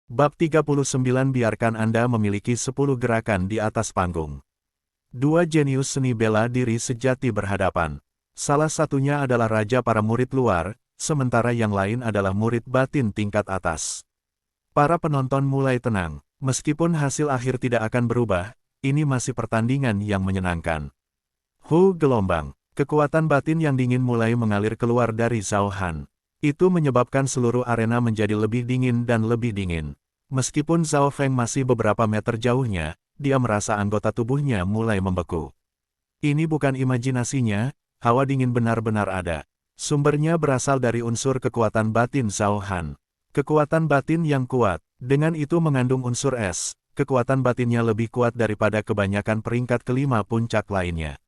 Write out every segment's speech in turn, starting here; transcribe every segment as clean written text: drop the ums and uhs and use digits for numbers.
Bab 39 Biarkan Anda memiliki 10 gerakan di atas panggung. Dua jenius seni bela diri sejati berhadapan. Salah satunya adalah raja para murid luar, sementara yang lain adalah murid batin tingkat atas. Para penonton mulai tenang. Meskipun hasil akhir tidak akan berubah, ini masih pertandingan yang menyenangkan. Gelombang. Kekuatan batin yang dingin mulai mengalir keluar dari Zhao Han. Itu menyebabkan seluruh arena menjadi lebih dingin dan lebih dingin. Meskipun Zhao Feng masih beberapa meter jauhnya, dia merasa anggota tubuhnya mulai membeku. Ini bukan imajinasinya, hawa dingin benar-benar ada. Sumbernya berasal dari unsur kekuatan batin Zhao Han. Kekuatan batin yang kuat, dengan itu mengandung unsur es, kekuatan batinnya lebih kuat daripada kebanyakan peringkat kelima puncak lainnya.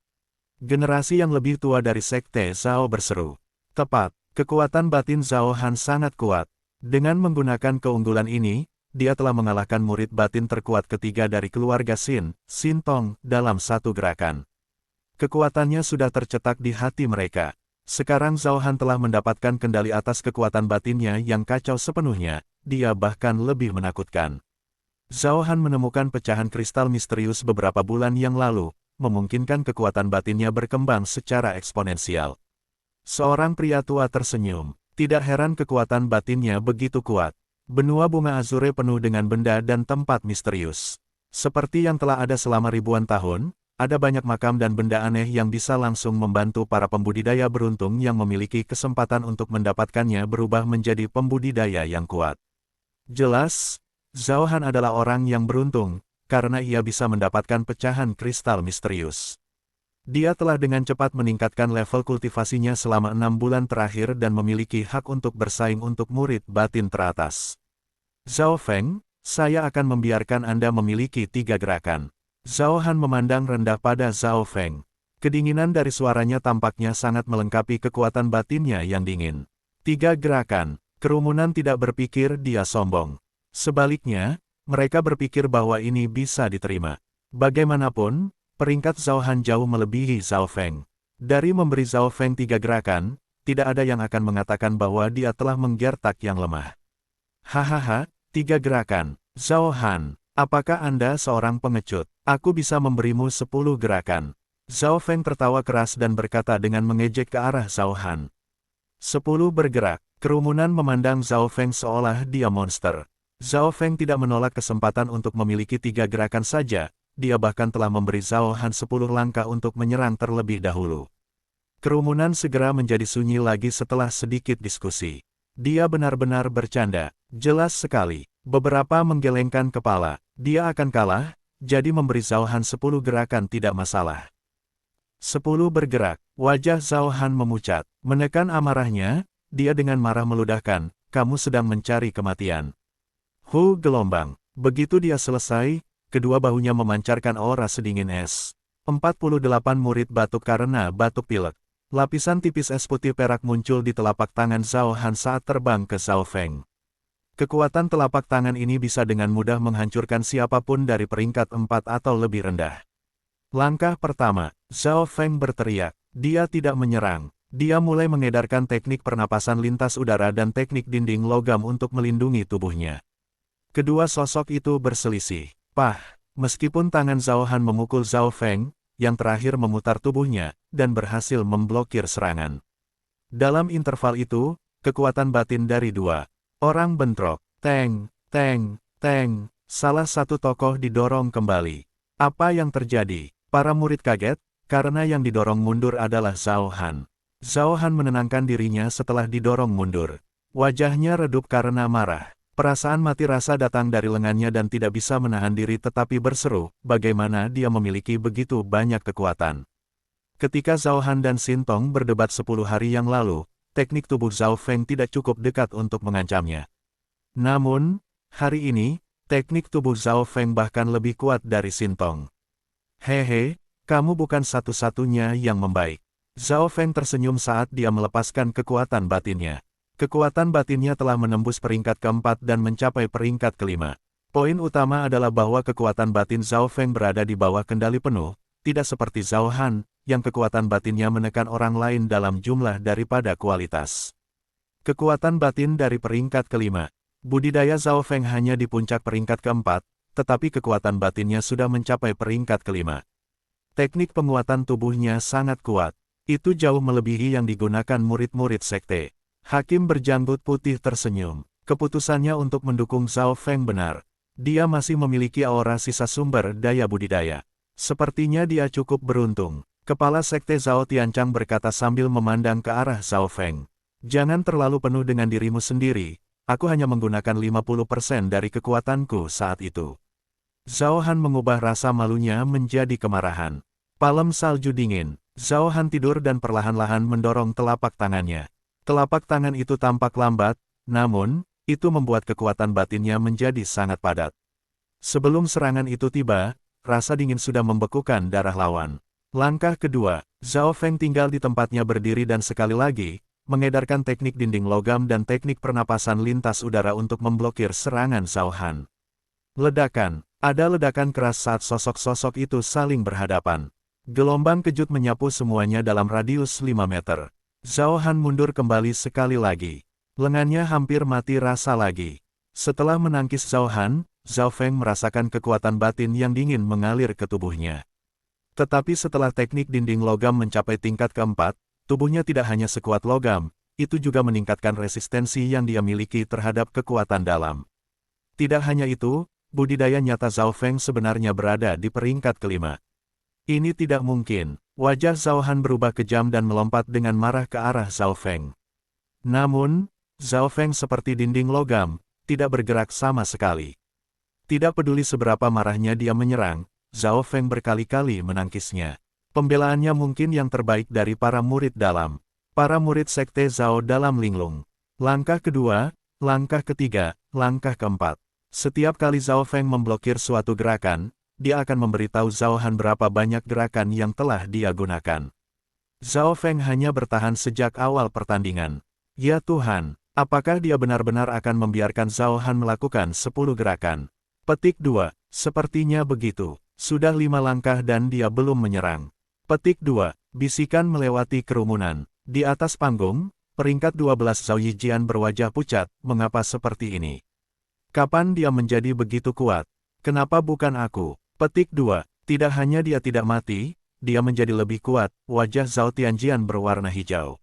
Generasi yang lebih tua dari Sekte Zhao berseru. Tepat. Kekuatan batin Zhao Han sangat kuat. Dengan menggunakan keunggulan ini, dia telah mengalahkan murid batin terkuat ketiga dari keluarga Xin Tong, dalam satu gerakan. Kekuatannya sudah tercetak di hati mereka. Sekarang Zhao Han telah mendapatkan kendali atas kekuatan batinnya yang kacau sepenuhnya, dia bahkan lebih menakutkan. Zhao Han menemukan pecahan kristal misterius beberapa bulan yang lalu, memungkinkan kekuatan batinnya berkembang secara eksponensial. Seorang pria tua tersenyum. Tidak heran kekuatan batinnya begitu kuat. Benua bunga azure penuh dengan benda dan tempat misterius. Seperti yang telah ada selama ribuan tahun, ada banyak makam dan benda aneh yang bisa langsung membantu para pembudidaya beruntung yang memiliki kesempatan untuk mendapatkannya berubah menjadi pembudidaya yang kuat. Jelas, Zhao Han adalah orang yang beruntung, karena ia bisa mendapatkan pecahan kristal misterius. Dia telah dengan cepat meningkatkan level kultivasinya selama 6 bulan terakhir dan memiliki hak untuk bersaing untuk murid batin teratas. Zhao Feng, saya akan membiarkan Anda memiliki 3 gerakan. Zhao Han memandang rendah pada Zhao Feng. Kedinginan dari suaranya tampaknya sangat melengkapi kekuatan batinnya yang dingin. 3 gerakan. Kerumunan tidak berpikir dia sombong. Sebaliknya, mereka berpikir bahwa ini bisa diterima. Bagaimanapun, peringkat Zhao Han jauh melebihi Zhao Feng. Dari memberi Zhao Feng 3 gerakan, tidak ada yang akan mengatakan bahwa dia telah menggertak yang lemah. Hahaha, 3 gerakan. Zhao Han, apakah Anda seorang pengecut? Aku bisa memberimu 10 gerakan. Zhao Feng tertawa keras dan berkata dengan mengejek ke arah Zhao Han. 10 bergerak. Kerumunan memandang Zhao Feng seolah dia monster. Zhao Feng tidak menolak kesempatan untuk memiliki 3 gerakan saja. Dia bahkan telah memberi Zhao Han 10 langkah untuk menyerang terlebih dahulu. Kerumunan segera menjadi sunyi lagi setelah sedikit diskusi. Dia benar-benar bercanda. Jelas sekali. Beberapa menggelengkan kepala. Dia akan kalah, jadi memberi Zhao Han 10 gerakan tidak masalah. 10 bergerak. Wajah Zhao Han memucat. Menekan amarahnya, dia dengan marah meludahkan, kamu sedang mencari kematian. Gelombang. Begitu dia selesai, kedua bahunya memancarkan aura sedingin es. 48 murid batuk karena batuk pilek. Lapisan tipis es putih perak muncul di telapak tangan Zhao Han saat terbang ke Zhao Feng. Kekuatan telapak tangan ini bisa dengan mudah menghancurkan siapapun dari peringkat 4 atau lebih rendah. Langkah pertama, Zhao Feng berteriak. Dia tidak menyerang. Dia mulai mengedarkan teknik pernapasan lintas udara dan teknik dinding logam untuk melindungi tubuhnya. Kedua sosok itu berselisih. Meskipun tangan Zhao Han memukul Zhao Feng, yang terakhir memutar tubuhnya, dan berhasil memblokir serangan. Dalam interval itu, kekuatan batin dari dua orang bentrok. Teng, teng, teng, salah satu tokoh didorong kembali. Apa yang terjadi? Para murid kaget, karena yang didorong mundur adalah Zhao Han. Zhao Han menenangkan dirinya setelah didorong mundur. Wajahnya redup karena marah. Perasaan mati rasa datang dari lengannya dan tidak bisa menahan diri tetapi berseru, bagaimana dia memiliki begitu banyak kekuatan. Ketika Zhao Han dan Xin Tong berdebat 10 hari yang lalu, teknik tubuh Zhao Feng tidak cukup dekat untuk mengancamnya. Namun, hari ini, teknik tubuh Zhao Feng bahkan lebih kuat dari Xin Tong. Hehe, kamu bukan satu-satunya yang membaik. Zhao Feng tersenyum saat dia melepaskan kekuatan batinnya. Kekuatan batinnya telah menembus peringkat keempat dan mencapai peringkat kelima. Poin utama adalah bahwa kekuatan batin Zhao Feng berada di bawah kendali penuh, tidak seperti Zhao Han, yang kekuatan batinnya menekan orang lain dalam jumlah daripada kualitas. Kekuatan batin dari peringkat kelima. Budidaya Zhao Feng hanya di puncak peringkat keempat, tetapi kekuatan batinnya sudah mencapai peringkat kelima. Teknik penguatan tubuhnya sangat kuat. Itu jauh melebihi yang digunakan murid-murid sekte. Hakim berjanggut putih tersenyum. Keputusannya untuk mendukung Zhao Feng benar. Dia masih memiliki aura sisa sumber daya budidaya. Sepertinya dia cukup beruntung. Kepala sekte Zhao Tianchang berkata sambil memandang ke arah Zhao Feng. Jangan terlalu penuh dengan dirimu sendiri. Aku hanya menggunakan 50% dari kekuatanku saat itu. Zhao Han mengubah rasa malunya menjadi kemarahan. Palem salju dingin. Zhao Han tidur dan perlahan-lahan mendorong telapak tangannya. Telapak tangan itu tampak lambat, namun, itu membuat kekuatan batinnya menjadi sangat padat. Sebelum serangan itu tiba, rasa dingin sudah membekukan darah lawan. Langkah kedua, Zhao Feng tinggal di tempatnya berdiri dan sekali lagi, mengedarkan teknik dinding logam dan teknik pernapasan lintas udara untuk memblokir serangan Zhao Han. Ledakan. Ada ledakan keras saat sosok-sosok itu saling berhadapan. Gelombang kejut menyapu semuanya dalam radius 5 meter. Zhao Han mundur kembali sekali lagi. Lengannya hampir mati rasa lagi. Setelah menangkis Zhao Han, Zhao Feng merasakan kekuatan batin yang dingin mengalir ke tubuhnya. Tetapi setelah teknik dinding logam mencapai tingkat keempat, tubuhnya tidak hanya sekuat logam, itu juga meningkatkan resistensi yang dia miliki terhadap kekuatan dalam. Tidak hanya itu, budidaya nyata Zhao Feng sebenarnya berada di peringkat kelima. Ini tidak mungkin. Wajah Zhao Han berubah kejam dan melompat dengan marah ke arah Zhao Feng. Namun, Zhao Feng seperti dinding logam, tidak bergerak sama sekali. Tidak peduli seberapa marahnya dia menyerang, Zhao Feng berkali-kali menangkisnya. Pembelaannya mungkin yang terbaik dari para murid dalam. Para murid sekte Zhao dalam linglung. Langkah kedua, langkah ketiga, langkah keempat. Setiap kali Zhao Feng memblokir suatu gerakan, dia akan memberitahu Zhao Han berapa banyak gerakan yang telah dia gunakan. Zhao Feng hanya bertahan sejak awal pertandingan. Ya Tuhan, apakah dia benar-benar akan membiarkan Zhao Han melakukan 10 gerakan? Petik 2, sepertinya begitu. Sudah 5 langkah dan dia belum menyerang. Petik 2, bisikan melewati kerumunan. Di atas panggung, peringkat 12 Zhao Yijian berwajah pucat, mengapa seperti ini? Kapan dia menjadi begitu kuat? Kenapa bukan aku? Petik 2. Tidak hanya dia tidak mati, dia menjadi lebih kuat. Wajah Zhao Tianjian berwarna hijau.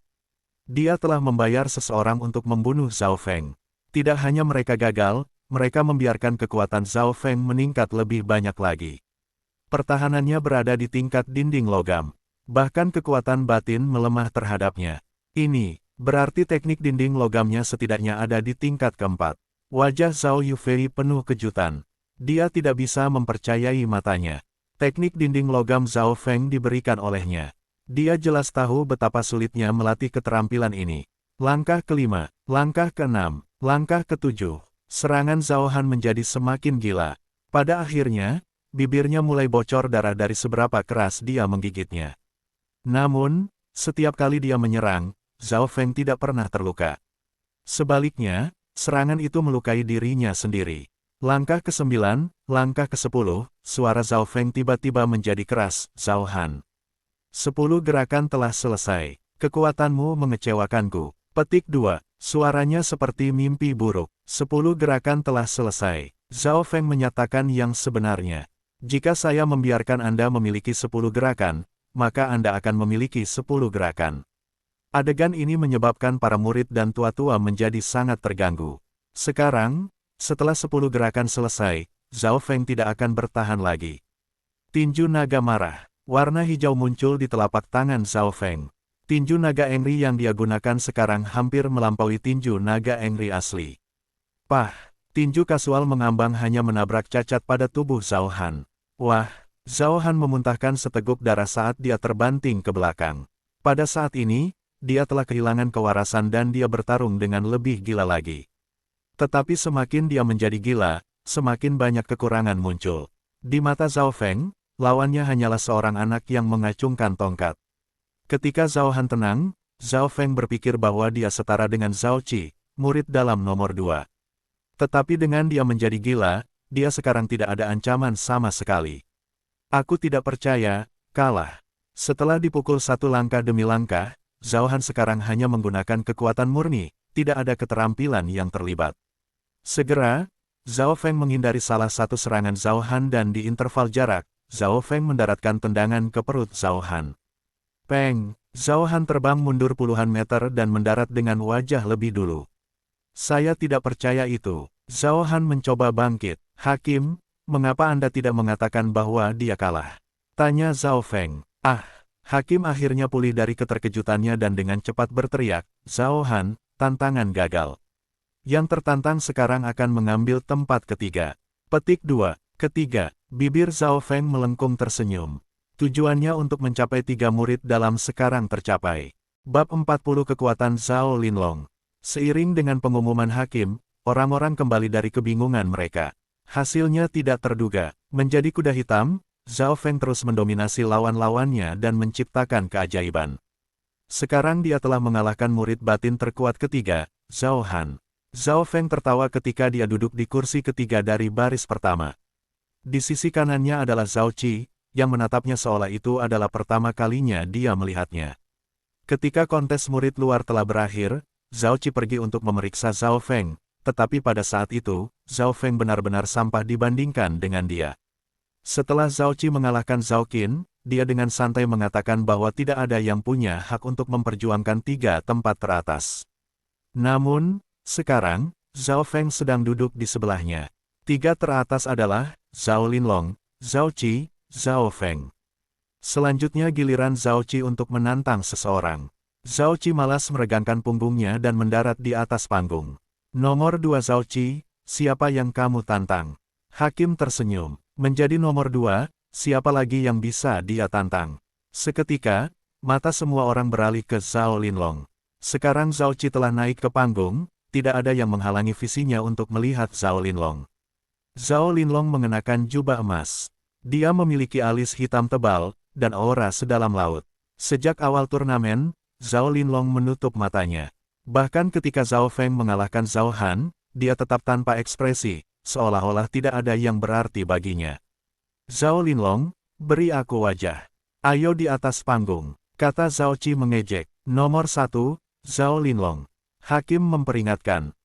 Dia telah membayar seseorang untuk membunuh Zhao Feng. Tidak hanya mereka gagal, mereka membiarkan kekuatan Zhao Feng meningkat lebih banyak lagi. Pertahanannya berada di tingkat dinding logam. Bahkan kekuatan batin melemah terhadapnya. Ini berarti teknik dinding logamnya setidaknya ada di tingkat keempat. Wajah Zhao Yufei penuh kejutan. Dia tidak bisa mempercayai matanya. Teknik dinding logam Zhao Feng diberikan olehnya. Dia jelas tahu betapa sulitnya melatih keterampilan ini. Langkah kelima, langkah keenam, langkah ketujuh. Serangan Zhao Han menjadi semakin gila. Pada akhirnya, bibirnya mulai bocor darah dari seberapa keras dia menggigitnya. Namun, setiap kali dia menyerang, Zhao Feng tidak pernah terluka. Sebaliknya, serangan itu melukai dirinya sendiri. Langkah ke-9, langkah ke-10, suara Zhao Feng tiba-tiba menjadi keras. Zhao Han. 10 gerakan telah selesai. Kekuatanmu mengecewakanku. Petik 2, suaranya seperti mimpi buruk. 10 gerakan telah selesai. Zhao Feng menyatakan yang sebenarnya. Jika saya membiarkan Anda memiliki 10 gerakan, maka Anda akan memiliki 10 gerakan. Adegan ini menyebabkan para murid dan tua-tua menjadi sangat terganggu. Sekarang, setelah 10 gerakan selesai, Zhao Feng tidak akan bertahan lagi. Tinju naga marah. Warna hijau muncul di telapak tangan Zhao Feng. Tinju naga Engri yang dia gunakan sekarang hampir melampaui tinju naga Engri asli. Pah, tinju kasual mengambang hanya menabrak cacat pada tubuh Zhao Han. Wah, Zhao Han memuntahkan seteguk darah saat dia terbanting ke belakang. Pada saat ini, dia telah kehilangan kewarasan dan dia bertarung dengan lebih gila lagi. Tetapi semakin dia menjadi gila, semakin banyak kekurangan muncul. Di mata Zhao Feng, lawannya hanyalah seorang anak yang mengacungkan tongkat. Ketika Zhao Han tenang, Zhao Feng berpikir bahwa dia setara dengan Zhao Qi, murid dalam nomor 2. Tetapi dengan dia menjadi gila, dia sekarang tidak ada ancaman sama sekali. Aku tidak percaya, kalah. Setelah dipukul satu langkah demi langkah, Zhao Han sekarang hanya menggunakan kekuatan murni, tidak ada keterampilan yang terlibat. Segera, Zhao Feng menghindari salah satu serangan Zhao Han dan di interval jarak, Zhao Feng mendaratkan tendangan ke perut Zhao Han. Peng, Zhao Han terbang mundur puluhan meter dan mendarat dengan wajah lebih dulu. Saya tidak percaya itu. Zhao Han mencoba bangkit. Hakim, mengapa Anda tidak mengatakan bahwa dia kalah? Tanya Zhao Feng. Hakim akhirnya pulih dari keterkejutannya dan dengan cepat berteriak, Zhao Han, tantangan gagal. Yang tertantang sekarang akan mengambil tempat ketiga. Petik 2. Ketiga, bibir Zhao Feng melengkung tersenyum. Tujuannya untuk mencapai 3 murid dalam sekarang tercapai. Bab 40 Kekuatan Zhao Linlong. Seiring dengan pengumuman hakim, orang-orang kembali dari kebingungan mereka. Hasilnya tidak terduga. Menjadi kuda hitam, Zhao Feng terus mendominasi lawan-lawannya dan menciptakan keajaiban. Sekarang dia telah mengalahkan murid batin terkuat ketiga, Zhao Han. Zhao Feng tertawa ketika dia duduk di kursi ketiga dari baris pertama. Di sisi kanannya adalah Zhao Qi, yang menatapnya seolah itu adalah pertama kalinya dia melihatnya. Ketika kontes murid luar telah berakhir, Zhao Qi pergi untuk memeriksa Zhao Feng, tetapi pada saat itu, Zhao Feng benar-benar sampah dibandingkan dengan dia. Setelah Zhao Qi mengalahkan Zhao Qin, dia dengan santai mengatakan bahwa tidak ada yang punya hak untuk memperjuangkan 3 tempat teratas. Namun, sekarang, Zhao Feng sedang duduk di sebelahnya. 3 teratas adalah Zhao Linlong, Zhao Qi, Zhao Feng. Selanjutnya giliran Zhao Qi untuk menantang seseorang. Zhao Qi malas meregangkan punggungnya dan mendarat di atas panggung. Nomor 2 Zhao Qi, siapa yang kamu tantang? Hakim tersenyum. Menjadi nomor 2, siapa lagi yang bisa dia tantang? Seketika, mata semua orang beralih ke Zhao Linlong. Sekarang Zhao Qi telah naik ke panggung, tidak ada yang menghalangi visinya untuk melihat Zhao Linlong. Zhao Linlong mengenakan jubah emas. Dia memiliki alis hitam tebal, dan aura sedalam laut. Sejak awal turnamen, Zhao Linlong menutup matanya. Bahkan ketika Zhao Feng mengalahkan Zhao Han, dia tetap tanpa ekspresi, seolah-olah tidak ada yang berarti baginya. Zhao Linlong, beri aku wajah. Ayo di atas panggung, kata Zhao Qi mengejek. Nomor 1, Zhao Linlong. Hakim memperingatkan.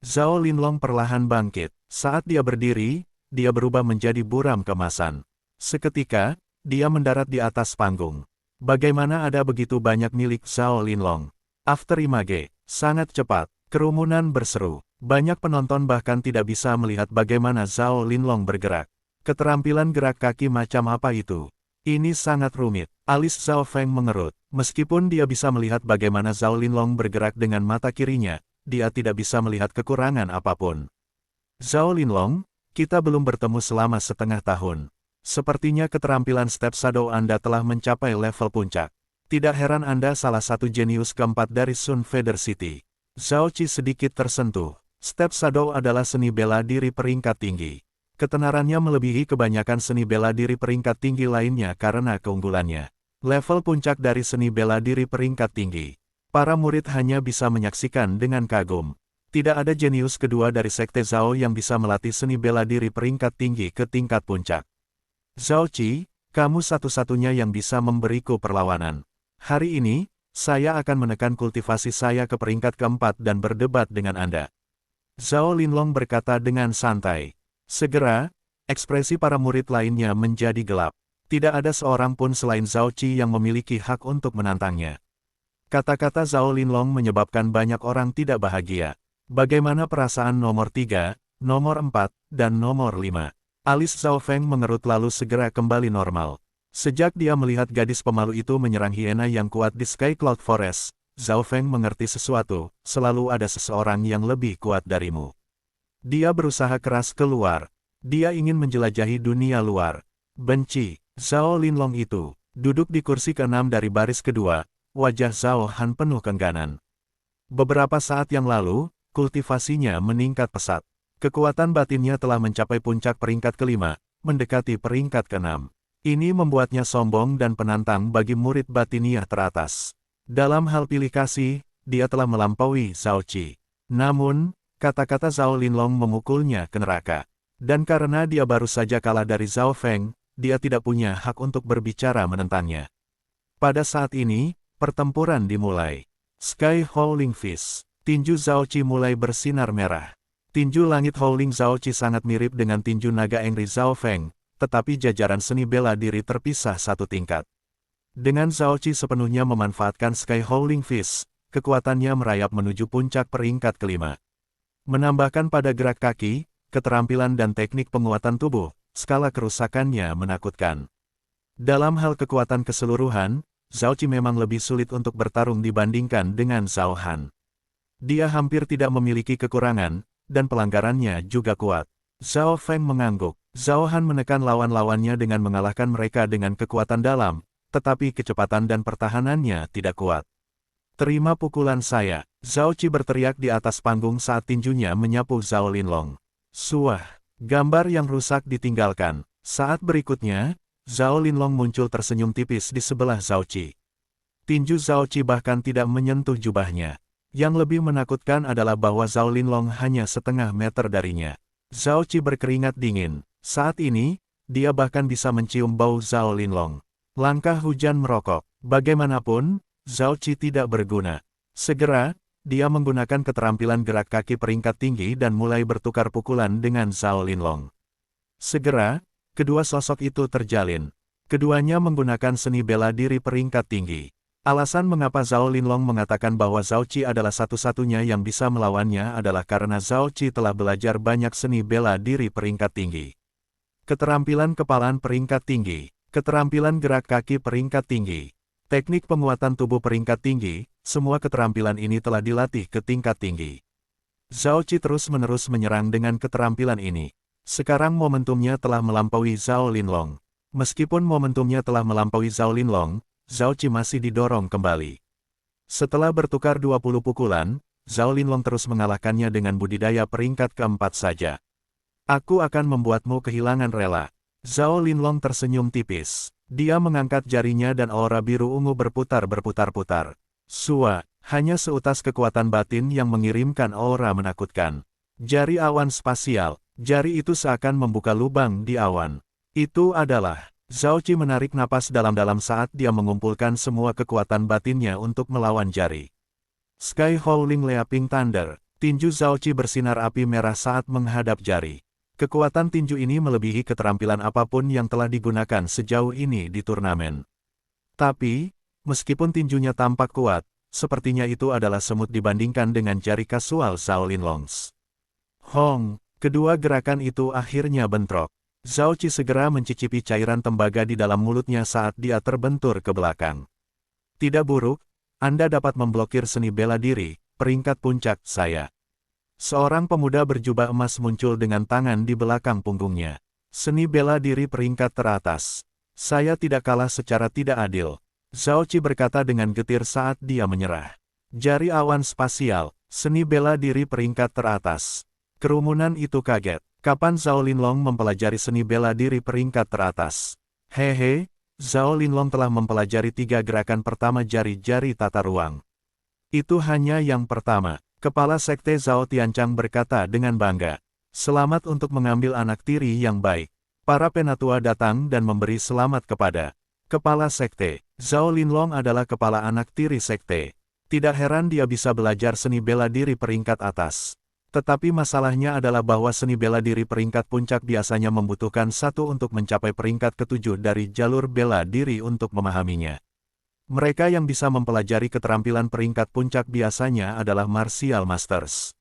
Zhao Linlong perlahan bangkit. Saat dia berdiri, dia berubah menjadi buram kemasan. Seketika, dia mendarat di atas panggung. Bagaimana ada begitu banyak milik Zhao Linlong? Afterimage, sangat cepat, kerumunan berseru. Banyak penonton bahkan tidak bisa melihat bagaimana Zhao Linlong bergerak. Keterampilan gerak kaki macam apa itu? Ini sangat rumit. Alis Zhao Feng mengerut. Meskipun dia bisa melihat bagaimana Zhao Linlong bergerak dengan mata kirinya, dia tidak bisa melihat kekurangan apapun. Zhao Linlong, kita belum bertemu selama setengah tahun. Sepertinya keterampilan step shadow Anda telah mencapai level puncak. Tidak heran Anda salah satu jenius keempat dari Sun Feather City. Zhao Qi sedikit tersentuh. Step shadow adalah seni bela diri peringkat tinggi. Ketenarannya melebihi kebanyakan seni bela diri peringkat tinggi lainnya karena keunggulannya. Level puncak dari seni bela diri peringkat tinggi. Para murid hanya bisa menyaksikan dengan kagum. Tidak ada jenius kedua dari Sekte Zhao yang bisa melatih seni bela diri peringkat tinggi ke tingkat puncak. Zhao Qi, kamu satu-satunya yang bisa memberiku perlawanan. Hari ini, saya akan menekan kultivasi saya ke peringkat keempat dan berdebat dengan Anda. Zhao Linlong berkata dengan santai. Segera, ekspresi para murid lainnya menjadi gelap. Tidak ada seorang pun selain Zhao Qi yang memiliki hak untuk menantangnya. Kata-kata Zhao Linlong menyebabkan banyak orang tidak bahagia. Bagaimana perasaan nomor 3, nomor 4, dan nomor 5? Alis Zhao Feng mengerut lalu segera kembali normal. Sejak dia melihat gadis pemalu itu menyerang hiena yang kuat di Sky Cloud Forest, Zhao Feng mengerti sesuatu, selalu ada seseorang yang lebih kuat darimu. Dia berusaha keras keluar. Dia ingin menjelajahi dunia luar. Benci. Zhao Linlong itu, duduk di kursi ke-6 dari baris kedua, wajah Zhao Han penuh kengganan. Beberapa saat yang lalu, kultivasinya meningkat pesat. Kekuatan batinnya telah mencapai puncak peringkat ke-5, mendekati peringkat ke-6. Ini membuatnya sombong dan penantang bagi murid batiniah teratas. Dalam hal pilih kasih, dia telah melampaui Zhao Qi. Namun, kata-kata Zhao Linlong memukulnya ke neraka. Dan karena dia baru saja kalah dari Zhao Feng, dia tidak punya hak untuk berbicara menentangnya. Pada saat ini, pertempuran dimulai. Sky Howling Fist. Tinju Zhao Qi mulai bersinar merah. Tinju langit Howling Zhao Qi sangat mirip dengan tinju naga Engri Zhao Feng, tetapi jajaran seni bela diri terpisah satu tingkat. Dengan Zhao Qi sepenuhnya memanfaatkan Sky Howling Fist, kekuatannya merayap menuju puncak peringkat kelima. Menambahkan pada gerak kaki, keterampilan dan teknik penguatan tubuh, skala kerusakannya menakutkan. Dalam hal kekuatan keseluruhan, Zhao Qi memang lebih sulit untuk bertarung dibandingkan dengan Zhao Han. Dia hampir tidak memiliki kekurangan, dan pelanggarannya juga kuat. Zhao Feng mengangguk. Zhao Han menekan lawan-lawannya dengan mengalahkan mereka dengan kekuatan dalam, tetapi kecepatan dan pertahanannya tidak kuat. Terima pukulan saya. Zhao Qi berteriak di atas panggung saat tinjunya menyapu Zhao Linlong. Suah. Gambar yang rusak ditinggalkan. Saat berikutnya, Zhao Linlong muncul tersenyum tipis di sebelah Zhao Qi. Tinju Zhao Qi bahkan tidak menyentuh jubahnya. Yang lebih menakutkan adalah bahwa Zhao Linlong hanya setengah meter darinya. Zhao Qi berkeringat dingin. Saat ini, dia bahkan bisa mencium bau Zhao Linlong. Langkah hujan merokok. Bagaimanapun, Zhao Qi tidak berguna. Segera, dia menggunakan keterampilan gerak kaki peringkat tinggi dan mulai bertukar pukulan dengan Zhao Linlong. Segera, kedua sosok itu terjalin. Keduanya menggunakan seni bela diri peringkat tinggi. Alasan mengapa Zhao Linlong mengatakan bahwa Zhao Qi adalah satu-satunya yang bisa melawannya adalah karena Zhao Qi telah belajar banyak seni bela diri peringkat tinggi. Keterampilan kepalan peringkat tinggi, keterampilan gerak kaki peringkat tinggi, teknik penguatan tubuh peringkat tinggi, semua keterampilan ini telah dilatih ke tingkat tinggi. Zhao Qi terus-menerus menyerang dengan keterampilan ini. Sekarang momentumnya telah melampaui Zhao Linlong. Meskipun momentumnya telah melampaui Zhao Linlong, Zhao Qi masih didorong kembali. Setelah bertukar 20 pukulan, Zhao Linlong terus mengalahkannya dengan budidaya peringkat keempat saja. Aku akan membuatmu kehilangan rela. Zhao Linlong tersenyum tipis. Dia mengangkat jarinya dan aura biru ungu berputar-putar. Sua, hanya seutas kekuatan batin yang mengirimkan aura menakutkan. Jari awan spasial, jari itu seakan membuka lubang di awan. Itu adalah... Zhao Qi menarik napas dalam-dalam saat dia mengumpulkan semua kekuatan batinnya untuk melawan jari. Sky Howling Leaping Thunder, tinju Zhao Qi bersinar api merah saat menghadap jari. Kekuatan tinju ini melebihi keterampilan apapun yang telah digunakan sejauh ini di turnamen. Tapi, meskipun tinjunya tampak kuat, sepertinya itu adalah semut dibandingkan dengan jari kasual Zhao Linlongs. Hong, kedua gerakan itu akhirnya bentrok. Zhao Qi segera mencicipi cairan tembaga di dalam mulutnya saat dia terbentur ke belakang. Tidak buruk, Anda dapat memblokir seni bela diri, peringkat puncak saya. Seorang pemuda berjubah emas muncul dengan tangan di belakang punggungnya. Seni bela diri peringkat teratas. Saya tidak kalah secara tidak adil. Zhao Qi berkata dengan getir saat dia menyerah. Jari awan spasial, seni bela diri peringkat teratas. Kerumunan itu kaget. Kapan Zhao Linlong mempelajari seni bela diri peringkat teratas? Hehe, Zhao Linlong telah mempelajari 3 gerakan pertama jari-jari tata ruang. Itu hanya yang pertama. Kepala Sekte Zhao Tianchang berkata dengan bangga. Selamat untuk mengambil anak tiri yang baik. Para penatua datang dan memberi selamat kepada Kepala Sekte. Zhao Linlong adalah kepala anak tiri Sekte. Tidak heran dia bisa belajar seni bela diri peringkat atas. Tetapi masalahnya adalah bahwa seni bela diri peringkat puncak biasanya membutuhkan satu untuk mencapai peringkat ke-7 dari jalur bela diri untuk memahaminya. Mereka yang bisa mempelajari keterampilan peringkat puncak biasanya adalah Martial Masters.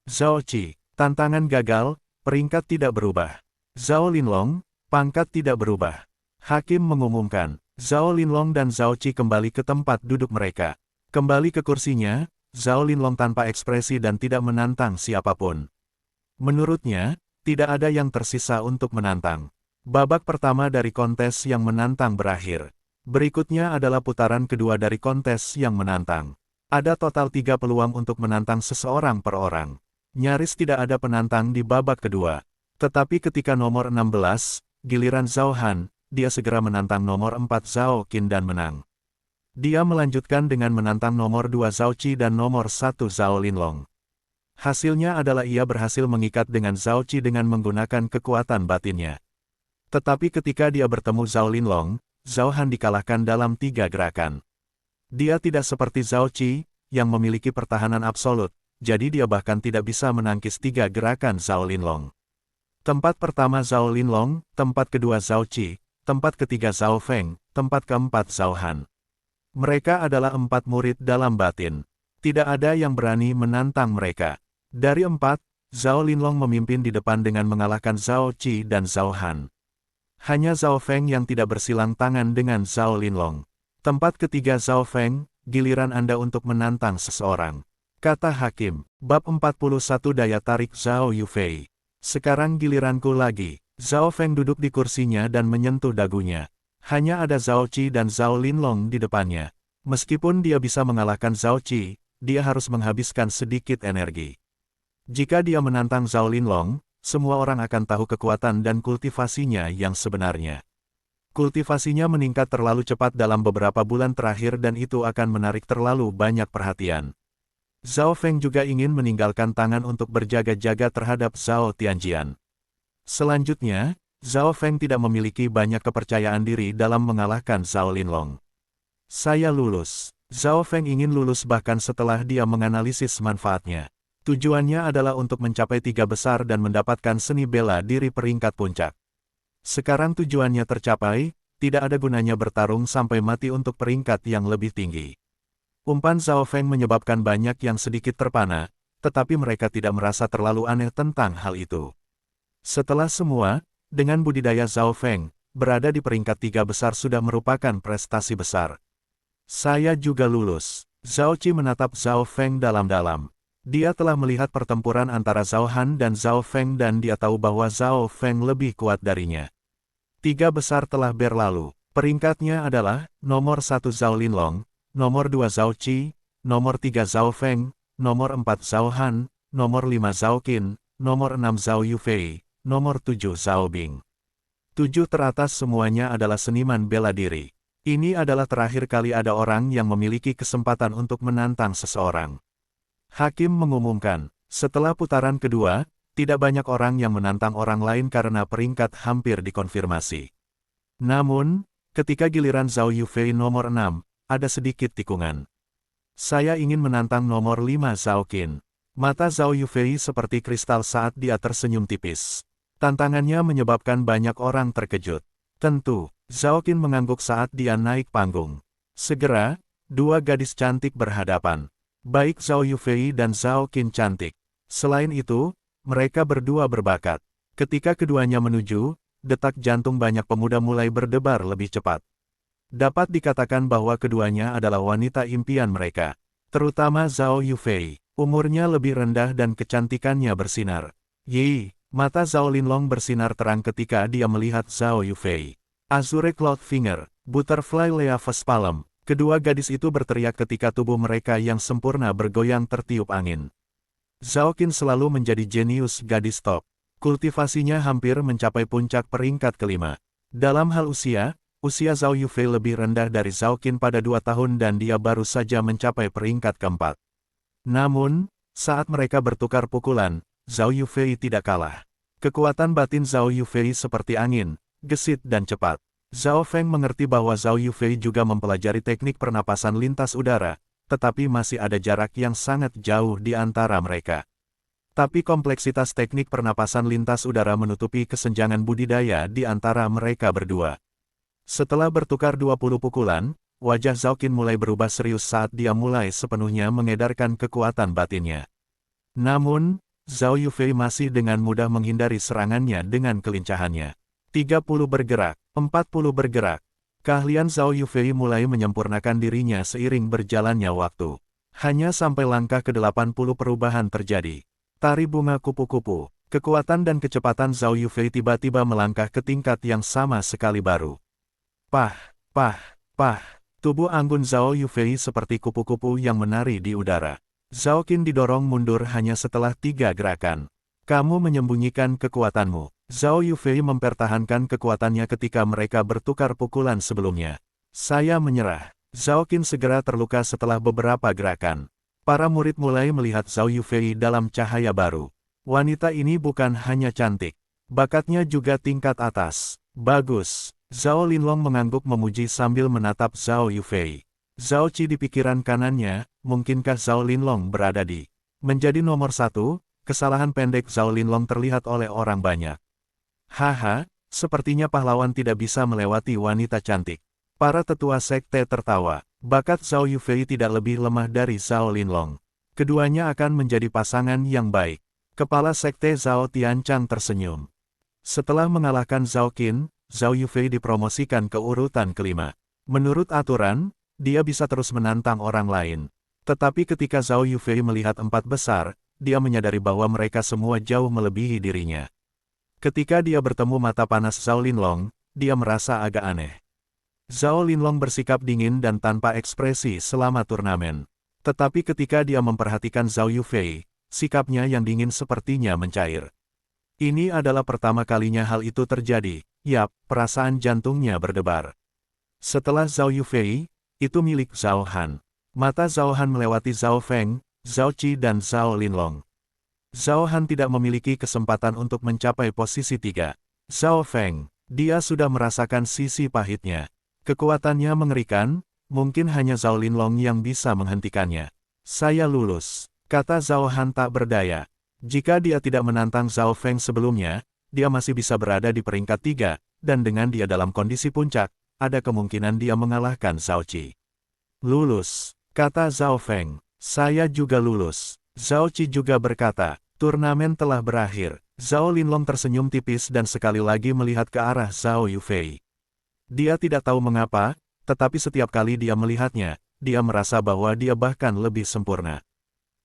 Zhao Qi, tantangan gagal, peringkat tidak berubah. Zhao Linlong, pangkat tidak berubah. Hakim mengumumkan, Zhao Linlong dan Zhao Qi kembali ke tempat duduk mereka. Kembali ke kursinya, Zhao Linlong tanpa ekspresi dan tidak menantang siapapun. Menurutnya, tidak ada yang tersisa untuk menantang. Babak pertama dari kontes yang menantang berakhir. Berikutnya adalah putaran kedua dari kontes yang menantang. Ada total 3 peluang untuk menantang seseorang per orang. Nyaris tidak ada penantang di babak kedua. Tetapi ketika nomor 16, giliran Zhao Han, dia segera menantang nomor 4 Zhao Qin dan menang. Dia melanjutkan dengan menantang nomor 2 Zhao Qi dan nomor 1 Zhao Linlong. Hasilnya adalah ia berhasil mengikat dengan Zhao Qi dengan menggunakan kekuatan batinnya. Tetapi ketika dia bertemu Zhao Linlong, Zhao Han dikalahkan dalam 3 gerakan. Dia tidak seperti Zhao Qi, yang memiliki pertahanan absolut, jadi dia bahkan tidak bisa menangkis 3 gerakan Zhao Linlong. Tempat pertama Zhao Linlong, tempat kedua Zhao Qi, tempat ketiga Zhao Feng, tempat keempat Zhao Han. Mereka adalah 4 murid dalam batin. Tidak ada yang berani menantang mereka. Dari 4, Zhao Linlong memimpin di depan dengan mengalahkan Zhao Qi dan Zhao Han. Hanya Zhao Feng yang tidak bersilang tangan dengan Zhao Linlong. Tempat ketiga Zhao Feng, giliran Anda untuk menantang seseorang. Kata hakim, bab 41 daya tarik Zhao Yufei. Sekarang giliranku lagi. Zhao Feng duduk di kursinya dan menyentuh dagunya. Hanya ada Zhao Qi dan Zhao Linlong di depannya. Meskipun dia bisa mengalahkan Zhao Qi, dia harus menghabiskan sedikit energi. Jika dia menantang Zhao Linlong, semua orang akan tahu kekuatan dan kultivasinya yang sebenarnya. Kultivasinya meningkat terlalu cepat dalam beberapa bulan terakhir dan itu akan menarik terlalu banyak perhatian. Zhao Feng juga ingin meninggalkan tangan untuk berjaga-jaga terhadap Zhao Tianjian. Selanjutnya, Zhao Feng tidak memiliki banyak kepercayaan diri dalam mengalahkan Zhao Linlong. Saya lulus. Zhao Feng ingin lulus bahkan setelah dia menganalisis manfaatnya. Tujuannya adalah untuk mencapai 3 besar dan mendapatkan seni bela diri peringkat puncak. Sekarang tujuannya tercapai, tidak ada gunanya bertarung sampai mati untuk peringkat yang lebih tinggi. Umpan Zhao Feng menyebabkan banyak yang sedikit terpana, tetapi mereka tidak merasa terlalu aneh tentang hal itu. Setelah semua, dengan budidaya Zhao Feng, berada di peringkat 3 besar sudah merupakan prestasi besar. Saya juga lulus. Zhao Qi menatap Zhao Feng dalam-dalam. Dia telah melihat pertempuran antara Zhao Han dan Zhao Feng dan dia tahu bahwa Zhao Feng lebih kuat darinya. 3 besar telah berlalu. Peringkatnya adalah, nomor 1 Zhao Linlong, nomor 2 Zhao Qi, nomor 3 Zhao Feng, nomor 4 Zhao Han, nomor 5 Zhao Qin, nomor 6 Zhao Yufei, nomor 7 Zhao Bing. 7 teratas semuanya adalah seniman bela diri. Ini adalah terakhir kali ada orang yang memiliki kesempatan untuk menantang seseorang. Hakim mengumumkan, setelah putaran kedua, tidak banyak orang yang menantang orang lain karena peringkat hampir dikonfirmasi. Namun, ketika giliran Zhao Yufei nomor 6, ada sedikit tikungan. Saya ingin menantang nomor 5 Zhao Qin. Mata Zhao Yufei seperti kristal saat dia tersenyum tipis. Tantangannya menyebabkan banyak orang terkejut. Tentu, Zhao Qin mengangguk saat dia naik panggung. Segera, 2 gadis cantik berhadapan. Baik Zhao Yufei dan Zhao Qin cantik. Selain itu, mereka berdua berbakat. Ketika keduanya menuju, detak jantung banyak pemuda mulai berdebar lebih cepat. Dapat dikatakan bahwa keduanya adalah wanita impian mereka. Terutama Zhao Yufei. Umurnya lebih rendah dan kecantikannya bersinar. Yi, mata Zhao Linlong bersinar terang ketika dia melihat Zhao Yufei. Azure Cloudfinger, Butterfly Leaves Palm. Kedua gadis itu berteriak ketika tubuh mereka yang sempurna bergoyang tertiup angin. Zhao Qin selalu menjadi jenius gadis top. Kultivasinya hampir mencapai puncak peringkat kelima. Dalam hal usia Zhao Yufei lebih rendah dari Zhao Qin pada 2 tahun dan dia baru saja mencapai peringkat keempat. Namun, saat mereka bertukar pukulan, Zhao Yufei tidak kalah. Kekuatan batin Zhao Yufei seperti angin, gesit dan cepat. Zhao Feng mengerti bahwa Zhao Yufei juga mempelajari teknik pernapasan lintas udara, tetapi masih ada jarak yang sangat jauh di antara mereka. Tapi kompleksitas teknik pernapasan lintas udara menutupi kesenjangan budidaya di antara mereka berdua. Setelah bertukar 20 pukulan, wajah Zhao Qin mulai berubah serius saat dia mulai sepenuhnya mengedarkan kekuatan batinnya. Namun, Zhao Yufei masih dengan mudah menghindari serangannya dengan kelincahannya. 30 bergerak, 40 bergerak. Keahlian Zhao Yufei mulai menyempurnakan dirinya seiring berjalannya waktu. Hanya sampai langkah ke-80 perubahan terjadi. Tari bunga kupu-kupu. Kekuatan dan kecepatan Zhao Yufei tiba-tiba melangkah ke tingkat yang sama sekali baru. Pah, pah, pah. Tubuh anggun Zhao Yufei seperti kupu-kupu yang menari di udara. Zhao Qin didorong mundur hanya setelah 3 gerakan. Kamu menyembunyikan kekuatanmu. Zhao Yufei mempertahankan kekuatannya ketika mereka bertukar pukulan sebelumnya. Saya menyerah. Zhao Qin segera terluka setelah beberapa gerakan. Para murid mulai melihat Zhao Yufei dalam cahaya baru. Wanita ini bukan hanya cantik. Bakatnya juga tingkat atas. Bagus. Zhao Linlong mengangguk memuji sambil menatap Zhao Yufei. Zhao Qi di pikiran kanannya, mungkinkah Zhao Linlong berada di Menjadi nomor 1, kesalahan pendek Zhao Linlong terlihat oleh orang banyak. Haha, sepertinya pahlawan tidak bisa melewati wanita cantik. Para tetua sekte tertawa. Bakat Zhao Yufei tidak lebih lemah dari Zhao Linlong. Keduanya akan menjadi pasangan yang baik. Kepala sekte Zhao Tianchang tersenyum. Setelah mengalahkan Zhao Qin, Zhao Yufei dipromosikan ke urutan kelima. Menurut aturan, dia bisa terus menantang orang lain. Tetapi ketika Zhao Yufei melihat 4 besar, dia menyadari bahwa mereka semua jauh melebihi dirinya. Ketika dia bertemu mata panas Zhao Linlong, dia merasa agak aneh. Zhao Linlong bersikap dingin dan tanpa ekspresi selama turnamen. Tetapi ketika dia memperhatikan Zhao Yufei, sikapnya yang dingin sepertinya mencair. Ini adalah pertama kalinya hal itu terjadi. Yap, perasaan jantungnya berdebar. Setelah Zhao Yufei, itu milik Zhao Han. Mata Zhao Han melewati Zhao Feng, Zhao Qi dan Zhao Linlong. Zhao Han tidak memiliki kesempatan untuk mencapai posisi 3. Zhao Feng, dia sudah merasakan sisi pahitnya. Kekuatannya mengerikan, mungkin hanya Zhao Linlong yang bisa menghentikannya. Saya lulus, kata Zhao Han tak berdaya. Jika dia tidak menantang Zhao Feng sebelumnya, dia masih bisa berada di peringkat 3, dan dengan dia dalam kondisi puncak, ada kemungkinan dia mengalahkan Zhao Qi. Lulus, kata Zhao Feng. Saya juga lulus. Zhao Qi juga berkata, turnamen telah berakhir. Zhao Linlong tersenyum tipis dan sekali lagi melihat ke arah Zhao Yufei. Dia tidak tahu mengapa, tetapi setiap kali dia melihatnya, dia merasa bahwa dia bahkan lebih sempurna.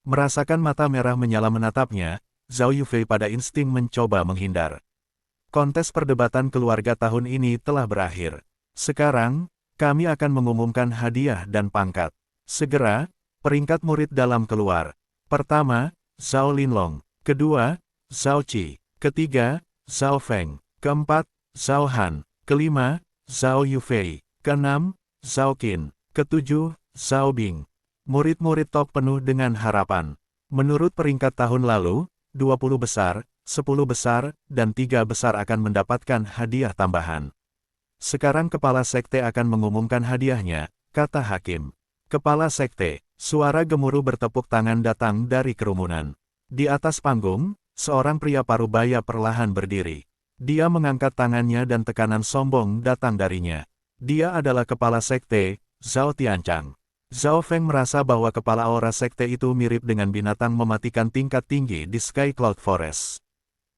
Merasakan mata merah menyala menatapnya, Zhao Yufei pada insting mencoba menghindar. Kontes perdebatan keluarga tahun ini telah berakhir. Sekarang, kami akan mengumumkan hadiah dan pangkat. Segera, peringkat murid dalam keluar. Pertama, Zhao Linlong. Kedua, Zhao Qi. Ketiga, Zhao Feng. Keempat, Zhao Han. Kelima, Zhao Yufei. Keenam, Zhao Qin. Ketujuh, Zhao Bing. Murid-murid top penuh dengan harapan. Menurut peringkat tahun lalu, 20 besar, 10 besar, dan 3 besar akan mendapatkan hadiah tambahan. Sekarang kepala sekte akan mengumumkan hadiahnya, kata hakim. Kepala sekte, suara gemuruh bertepuk tangan datang dari kerumunan. Di atas panggung, seorang pria parubaya perlahan berdiri. Dia mengangkat tangannya dan tekanan sombong datang darinya. Dia adalah kepala sekte, Zhao Tianchang. Zhao Feng merasa bahwa kepala aura sekte itu mirip dengan binatang mematikan tingkat tinggi di Sky Cloud Forest.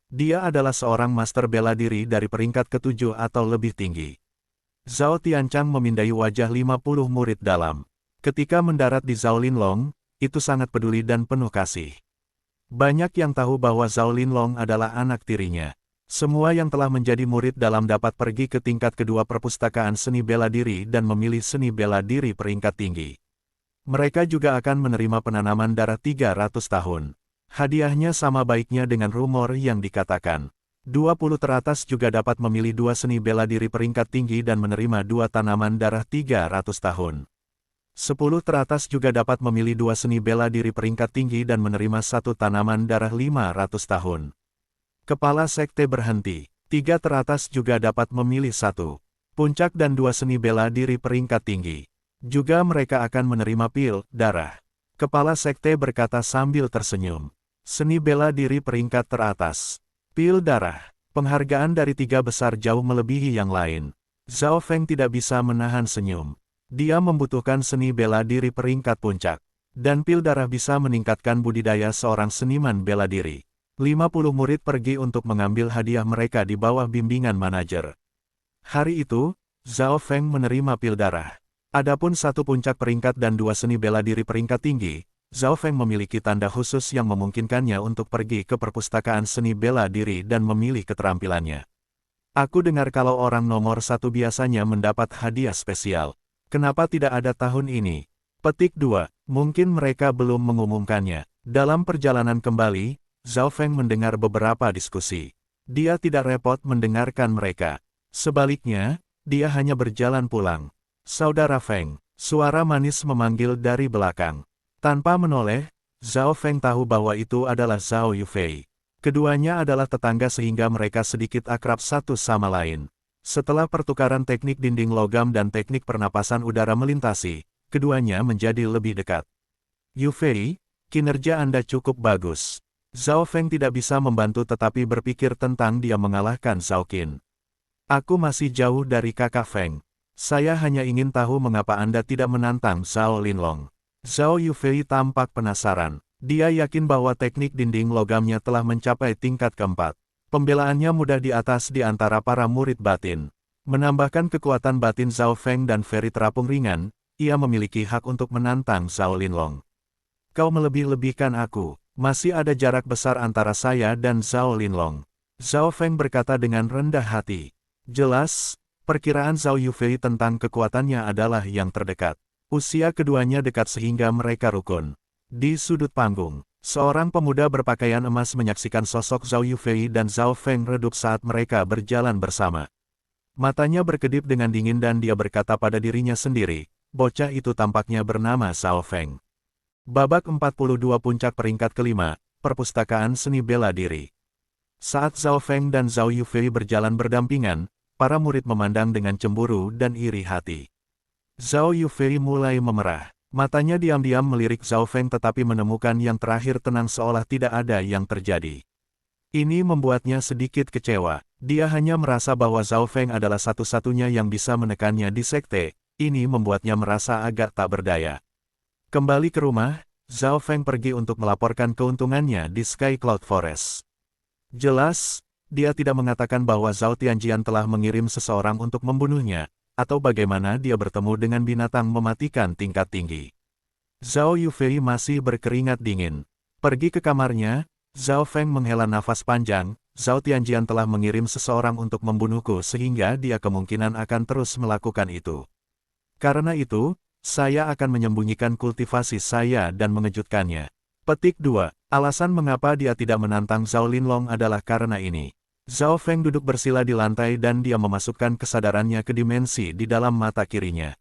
Dia adalah seorang master bela diri dari peringkat ke-7 atau lebih tinggi. Zhao Tianchang memindai wajah 50 murid dalam. Ketika mendarat di Zhao Linlong, itu sangat peduli dan penuh kasih. Banyak yang tahu bahwa Zhao Linlong adalah anak tirinya. Semua yang telah menjadi murid dalam dapat pergi ke tingkat kedua perpustakaan seni bela diri dan memilih seni bela diri peringkat tinggi. Mereka juga akan menerima penanaman darah 300 tahun. Hadiahnya sama baiknya dengan rumor yang dikatakan. 20 teratas juga dapat memilih 2 seni bela diri peringkat tinggi dan menerima 2 tanaman darah 300 tahun. 10 teratas juga dapat memilih 2 seni bela diri peringkat tinggi dan menerima 1 tanaman darah 500 tahun. Kepala sekte berhenti. 3 teratas juga dapat memilih 1 puncak dan 2 seni bela diri peringkat tinggi. Juga mereka akan menerima pil darah. Kepala sekte berkata sambil tersenyum. Seni bela diri peringkat teratas. Pil darah. Penghargaan dari 3 besar jauh melebihi yang lain. Zhao Feng tidak bisa menahan senyum. Dia membutuhkan seni bela diri peringkat puncak. Dan pil darah bisa meningkatkan budidaya seorang seniman bela diri. 50 murid pergi untuk mengambil hadiah mereka di bawah bimbingan manajer. Hari itu, Zhao Feng menerima pil darah. Adapun 1 puncak peringkat dan 2 seni bela diri peringkat tinggi, Zhao Feng memiliki tanda khusus yang memungkinkannya untuk pergi ke perpustakaan seni bela diri dan memilih keterampilannya. Aku dengar kalau orang nomor 1 biasanya mendapat hadiah spesial. Kenapa tidak ada tahun ini? Petik 2. Mungkin mereka belum mengumumkannya. Dalam perjalanan kembali, Zhao Feng mendengar beberapa diskusi. Dia tidak repot mendengarkan mereka. Sebaliknya, dia hanya berjalan pulang. Saudara Feng, suara manis memanggil dari belakang. Tanpa menoleh, Zhao Feng tahu bahwa itu adalah Zhao Yufei. Keduanya adalah tetangga sehingga mereka sedikit akrab satu sama lain. Setelah pertukaran teknik dinding logam dan teknik pernapasan udara melintasi, keduanya menjadi lebih dekat. Yufei, Kinerja Anda cukup bagus. Zhao Feng tidak bisa membantu tetapi berpikir tentang dia mengalahkan Zhao Qin. Aku masih jauh dari kakak Feng. Saya hanya ingin tahu mengapa Anda tidak menantang Zhao Linlong. Zhao Yufei tampak penasaran. Dia yakin bahwa teknik dinding logamnya telah mencapai tingkat keempat. Pembelaannya mudah di atas di antara para murid batin. Menambahkan kekuatan batin Zhao Feng dan Feri terapung ringan, ia memiliki hak untuk menantang Zhao Linlong. Kau melebih-lebihkan aku. Masih ada jarak besar antara saya dan Zhao Linlong. Zhao Feng berkata dengan rendah hati. Jelas, perkiraan Zhao Yufei tentang kekuatannya adalah yang terdekat. Usia keduanya dekat sehingga mereka rukun. Di sudut panggung, seorang pemuda berpakaian emas menyaksikan sosok Zhao Yufei dan Zhao Feng redup saat mereka berjalan bersama. Matanya berkedip dengan dingin dan dia berkata pada dirinya sendiri, bocah itu tampaknya bernama Zhao Feng. Babak 42 puncak peringkat kelima, Perpustakaan Seni Bela Diri. Saat Zhao Feng dan Zhao Yufei berjalan berdampingan, para murid memandang dengan cemburu dan iri hati. Zhao Yufei mulai memerah. Matanya diam-diam melirik Zhao Feng tetapi menemukan yang terakhir tenang seolah tidak ada yang terjadi. Ini membuatnya sedikit kecewa. Dia hanya merasa bahwa Zhao Feng adalah satu-satunya yang bisa menekannya di sekte. Ini membuatnya merasa agak tak berdaya. Kembali ke rumah, Zhao Feng pergi untuk melaporkan keuntungannya di Sky Cloud Forest. Jelas, dia tidak mengatakan bahwa Zhao Tianjian telah mengirim seseorang untuk membunuhnya, atau bagaimana dia bertemu dengan binatang mematikan tingkat tinggi. Zhao Yufei masih berkeringat dingin. Pergi ke kamarnya, Zhao Feng menghela nafas panjang, Zhao Tianjian telah mengirim seseorang untuk membunuhku sehingga dia kemungkinan akan terus melakukan itu. Karena itu, saya akan menyembunyikan kultivasi saya dan mengejutkannya. Petik 2. Alasan mengapa dia tidak menantang Zhao Linlong adalah karena ini. Zhao Feng duduk bersila di lantai dan dia memasukkan kesadarannya ke dimensi di dalam mata kirinya.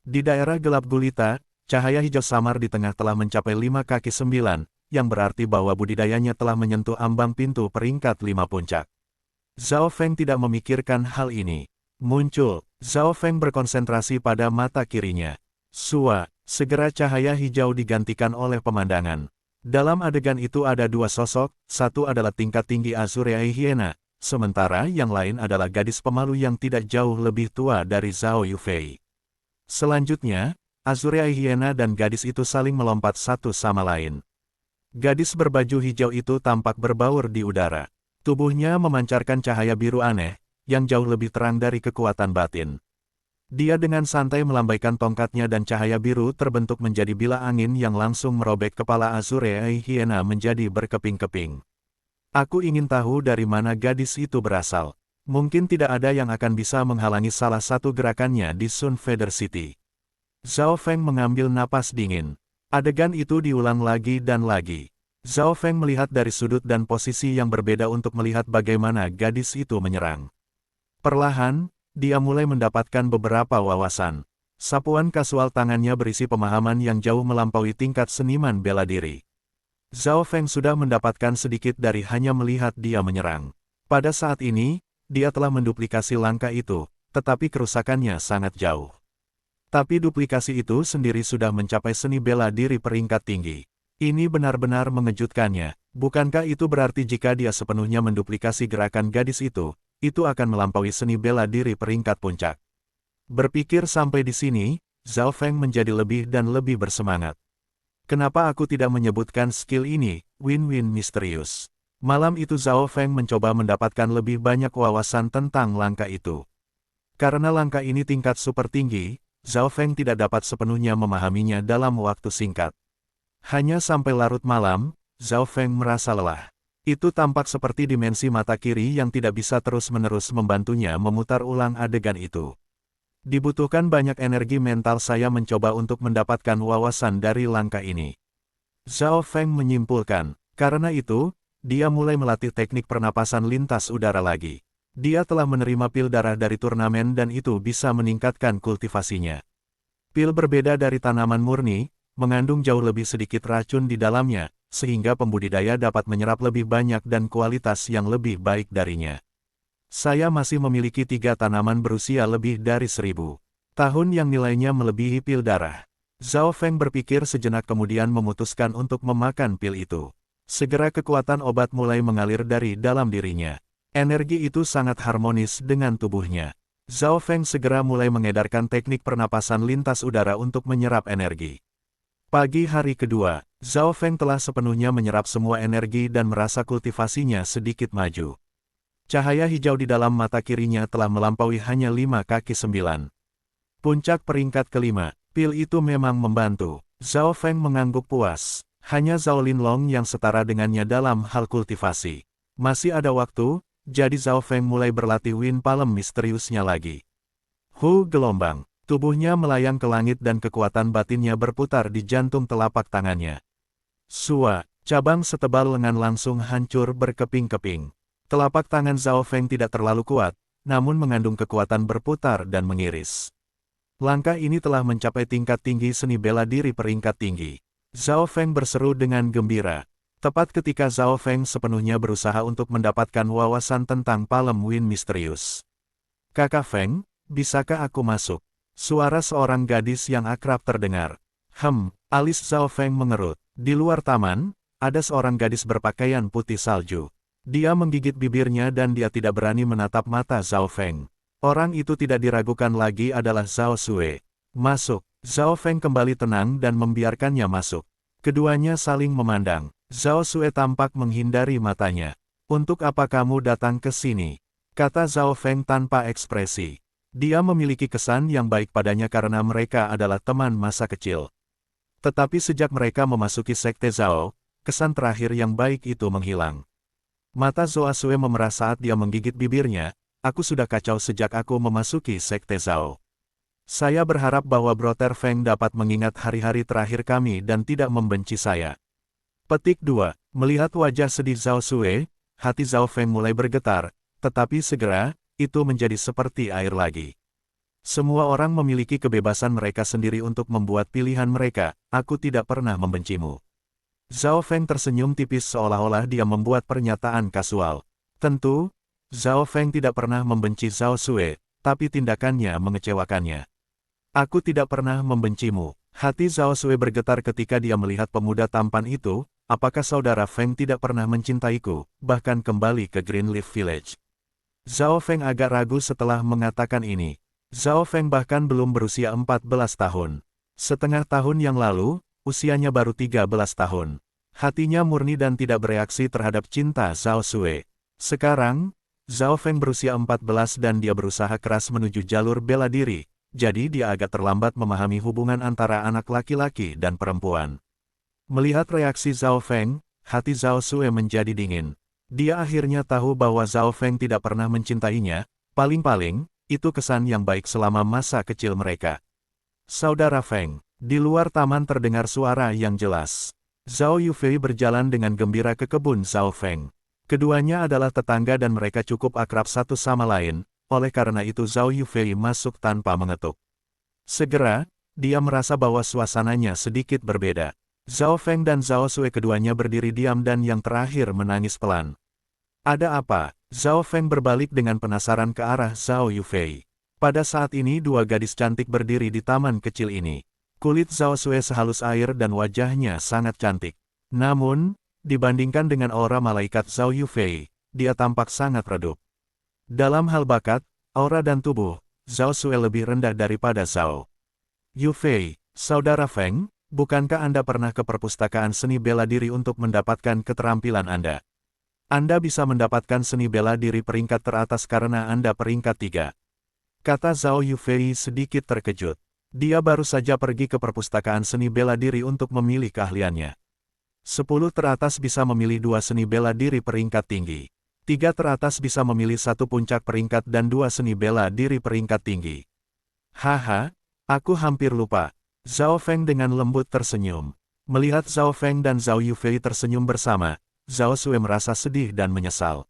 Di daerah gelap gulita, cahaya hijau samar di tengah telah mencapai 5 kaki 9, yang berarti bahwa budidayanya telah menyentuh ambang pintu peringkat 5 puncak. Zhao Feng tidak memikirkan hal ini. Muncul, Zhao Feng berkonsentrasi pada mata kirinya. Segera cahaya hijau digantikan oleh pemandangan. Dalam adegan itu ada dua sosok, satu adalah tingkat tinggi Azureai Hyena, sementara yang lain adalah gadis pemalu yang tidak jauh lebih tua dari Zhao Yufei. Selanjutnya, Azureai Hyena dan gadis itu saling melompat satu sama lain. Gadis berbaju hijau itu tampak berbaur di udara. Tubuhnya memancarkan cahaya biru aneh, yang jauh lebih terang dari kekuatan batin. Dia dengan santai melambaikan tongkatnya dan cahaya biru terbentuk menjadi bila angin yang langsung merobek kepala Azureai Hyena menjadi berkeping-keping. Aku ingin tahu dari mana gadis itu berasal. Mungkin tidak ada yang akan bisa menghalangi salah satu gerakannya di Sun Feather City. Zhao Feng mengambil napas dingin. Adegan itu diulang lagi dan lagi. Zhao Feng melihat dari sudut dan posisi yang berbeda untuk melihat bagaimana gadis itu menyerang. Perlahan, dia mulai mendapatkan beberapa wawasan. Sapuan kasual tangannya berisi pemahaman yang jauh melampaui tingkat seniman bela diri. Zhao Feng sudah mendapatkan sedikit dari hanya melihat dia menyerang. Pada saat ini, dia telah menduplikasi langkah itu, tetapi kerusakannya sangat jauh. Tapi duplikasi itu sendiri sudah mencapai seni bela diri peringkat tinggi. Ini benar-benar mengejutkannya. Bukankah itu berarti jika dia sepenuhnya menduplikasi gerakan gadis itu akan melampaui seni bela diri peringkat puncak. Berpikir sampai di sini, Zhao Feng menjadi lebih dan lebih bersemangat. Kenapa aku tidak menyebutkan skill ini, win-win misterius? Malam itu Zhao Feng mencoba mendapatkan lebih banyak wawasan tentang langkah itu. Karena langkah ini tingkat super tinggi, Zhao Feng tidak dapat sepenuhnya memahaminya dalam waktu singkat. Hanya sampai larut malam, Zhao Feng merasa lelah. Itu tampak seperti dimensi mata kiri yang tidak bisa terus-menerus membantunya memutar ulang adegan itu. Dibutuhkan banyak energi mental saya mencoba untuk mendapatkan wawasan dari langkah ini. Zhao Feng menyimpulkan, karena itu, dia mulai melatih teknik pernapasan lintas udara lagi. Dia telah menerima pil darah dari turnamen dan itu bisa meningkatkan kultivasinya. Pil berbeda dari tanaman murni, mengandung jauh lebih sedikit racun di dalamnya, sehingga pembudidaya dapat menyerap lebih banyak dan kualitas yang lebih baik darinya. Saya masih memiliki 3 tanaman berusia lebih dari 1000 tahun yang nilainya melebihi pil darah. Zhao Feng berpikir sejenak kemudian memutuskan untuk memakan pil itu. Segera kekuatan obat mulai mengalir dari dalam dirinya. Energi itu sangat harmonis dengan tubuhnya. Zhao Feng segera mulai mengedarkan teknik pernapasan lintas udara untuk menyerap energi. Pagi hari kedua, Zhao Feng telah sepenuhnya menyerap semua energi dan merasa kultivasinya sedikit maju. Cahaya hijau di dalam mata kirinya telah melampaui hanya 5 kaki 9. Puncak peringkat kelima, pil itu memang membantu. Zhao Feng mengangguk puas. Hanya Zhao Linlong yang setara dengannya dalam hal kultivasi. Masih ada waktu, jadi Zhao Feng mulai berlatih Wind Palm misteriusnya lagi. Gelombang. Tubuhnya melayang ke langit dan kekuatan batinnya berputar di jantung telapak tangannya. Cabang setebal lengan langsung hancur berkeping-keping. Telapak tangan Zhao Feng tidak terlalu kuat, namun mengandung kekuatan berputar dan mengiris. Langkah ini telah mencapai tingkat tinggi seni bela diri peringkat tinggi. Zhao Feng berseru dengan gembira. Tepat ketika Zhao Feng sepenuhnya berusaha untuk mendapatkan wawasan tentang Palm Wind misterius. Kakak Feng, bisakah aku masuk? Suara seorang gadis yang akrab terdengar. Alis Zhao Feng mengerut. Di luar taman, ada seorang gadis berpakaian putih salju. Dia menggigit bibirnya dan dia tidak berani menatap mata Zhao Feng. Orang itu tidak diragukan lagi adalah Zhao Sue. Masuk. Zhao Feng kembali tenang dan membiarkannya masuk. Keduanya saling memandang. Zhao Sue tampak menghindari matanya. Untuk apa kamu datang ke sini? Kata Zhao Feng tanpa ekspresi. Dia memiliki kesan yang baik padanya karena mereka adalah teman masa kecil. Tetapi sejak mereka memasuki sekte Zhao, kesan terakhir yang baik itu menghilang. Mata Zhao Sue memerah saat dia menggigit bibirnya. Aku sudah kacau sejak aku memasuki sekte Zhao. Saya berharap bahwa Brother Feng dapat mengingat hari-hari terakhir kami dan tidak membenci saya. Petik 2. Melihat wajah sedih Zhao Sue, hati Zhao Feng mulai bergetar, tetapi segera, itu menjadi seperti air lagi. Semua orang memiliki kebebasan mereka sendiri untuk membuat pilihan mereka, aku tidak pernah membencimu. Zhao Feng tersenyum tipis seolah-olah dia membuat pernyataan kasual. Tentu, Zhao Feng tidak pernah membenci Zhao Sue, tapi tindakannya mengecewakannya. Aku tidak pernah membencimu. Hati Zhao Sue bergetar ketika dia melihat pemuda tampan itu. Apakah saudara Feng tidak pernah mencintaiku, bahkan kembali ke Greenleaf Village? Zhao Feng agak ragu setelah mengatakan ini. Zhao Feng bahkan belum berusia 14 tahun. Setengah tahun yang lalu, usianya baru 13 tahun. Hatinya murni dan tidak bereaksi terhadap cinta Zhao Sue. Sekarang, Zhao Feng berusia 14 dan dia berusaha keras menuju jalur bela diri. Jadi dia agak terlambat memahami hubungan antara anak laki-laki dan perempuan. Melihat reaksi Zhao Feng, hati Zhao Sue menjadi dingin. Dia akhirnya tahu bahwa Zhao Feng tidak pernah mencintainya, paling-paling, itu kesan yang baik selama masa kecil mereka. Saudara Feng, di luar taman terdengar suara yang jelas. Zhao Yufei berjalan dengan gembira ke kebun Zhao Feng. Keduanya adalah tetangga dan mereka cukup akrab satu sama lain. Oleh karena itu Zhao Yufei masuk tanpa mengetuk. Segera, dia merasa bahwa suasananya sedikit berbeda. Zhao Feng dan Zhao Sue keduanya berdiri diam dan yang terakhir menangis pelan. Ada apa? Zhao Feng berbalik dengan penasaran ke arah Zhao Yufei. Pada saat ini dua gadis cantik berdiri di taman kecil ini. Kulit Zhao Sue sehalus air dan wajahnya sangat cantik. Namun, dibandingkan dengan aura malaikat Zhao Yufei, dia tampak sangat redup. Dalam hal bakat, aura dan tubuh, Zhao Sue lebih rendah daripada Zhao Yufei. Saudara Feng, bukankah Anda pernah ke perpustakaan seni bela diri untuk mendapatkan keterampilan Anda? Anda bisa mendapatkan seni bela diri peringkat teratas karena Anda peringkat 3. Kata Zhao Yufei sedikit terkejut. Dia baru saja pergi ke perpustakaan seni bela diri untuk memilih keahliannya. 10 teratas bisa memilih 2 seni bela diri peringkat tinggi. 3 teratas bisa memilih 1 puncak peringkat dan 2 seni bela diri peringkat tinggi. Haha, aku hampir lupa. Zhao Feng dengan lembut tersenyum. Melihat Zhao Feng dan Zhao Yufei tersenyum bersama, Zhao Sue merasa sedih dan menyesal.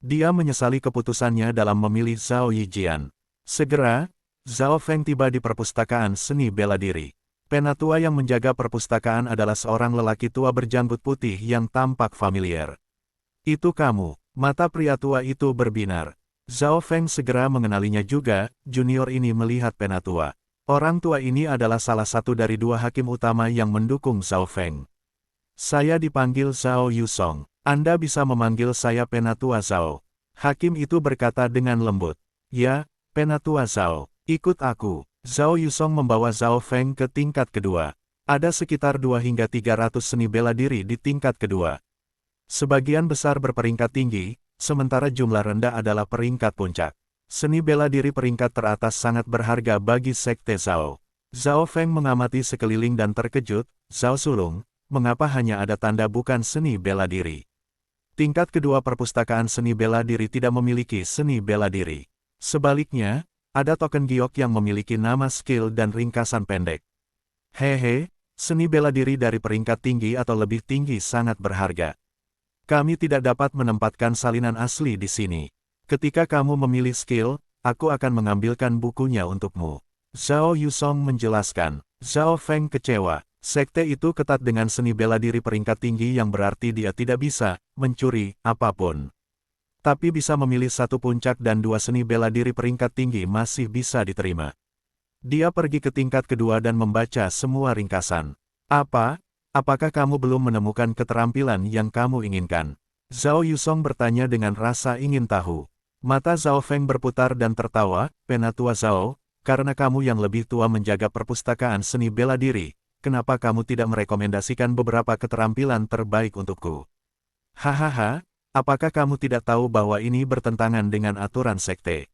Dia menyesali keputusannya dalam memilih Zhao Yijian. Segera, Zhao Feng tiba di perpustakaan seni bela diri. Penatua yang menjaga perpustakaan adalah seorang lelaki tua berjanggut putih yang tampak familiar. Itu kamu. Mata pria tua itu berbinar. Zhao Feng segera mengenalinya juga, junior ini melihat penatua. Orang tua ini adalah salah satu dari dua hakim utama yang mendukung Zhao Feng. Saya dipanggil Zhao Yusong. Anda bisa memanggil saya Penatua Zhao. Hakim itu berkata dengan lembut. Ya, Penatua Zhao, ikut aku. Zhao Yusong membawa Zhao Feng ke tingkat kedua. Ada sekitar 2 hingga 300 seni bela diri di tingkat kedua. Sebagian besar berperingkat tinggi, sementara jumlah rendah adalah peringkat puncak. Seni bela diri peringkat teratas sangat berharga bagi Sekte Zhao. Zhao Feng mengamati sekeliling dan terkejut, Zhao sulung, mengapa hanya ada tanda bukan seni bela diri? Tingkat kedua perpustakaan seni bela diri tidak memiliki seni bela diri. Sebaliknya, ada token giok yang memiliki nama skill dan ringkasan pendek. Hehe, seni bela diri dari peringkat tinggi atau lebih tinggi sangat berharga. Kami tidak dapat menempatkan salinan asli di sini. Ketika kamu memilih skill, aku akan mengambilkan bukunya untukmu. Zhao Yusong menjelaskan. Zhao Feng kecewa. Sekte itu ketat dengan seni bela diri peringkat tinggi yang berarti dia tidak bisa mencuri apapun. Tapi bisa memilih satu puncak dan dua seni bela diri peringkat tinggi masih bisa diterima. Dia pergi ke tingkat kedua dan membaca semua ringkasan. Apa? Apakah kamu belum menemukan keterampilan yang kamu inginkan? Zhao Yusong bertanya dengan rasa ingin tahu. Mata Zhao Feng berputar dan tertawa, Penatua Zhao, karena kamu yang lebih tua menjaga perpustakaan seni bela diri, kenapa kamu tidak merekomendasikan beberapa keterampilan terbaik untukku? Hahaha, apakah kamu tidak tahu bahwa ini bertentangan dengan aturan sekte?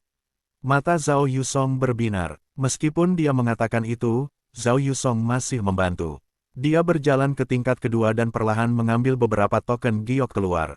Mata Zhao Yusong berbinar. Meskipun dia mengatakan itu, Zhao Yusong masih membantu. Dia berjalan ke tingkat kedua dan perlahan mengambil beberapa token giok keluar.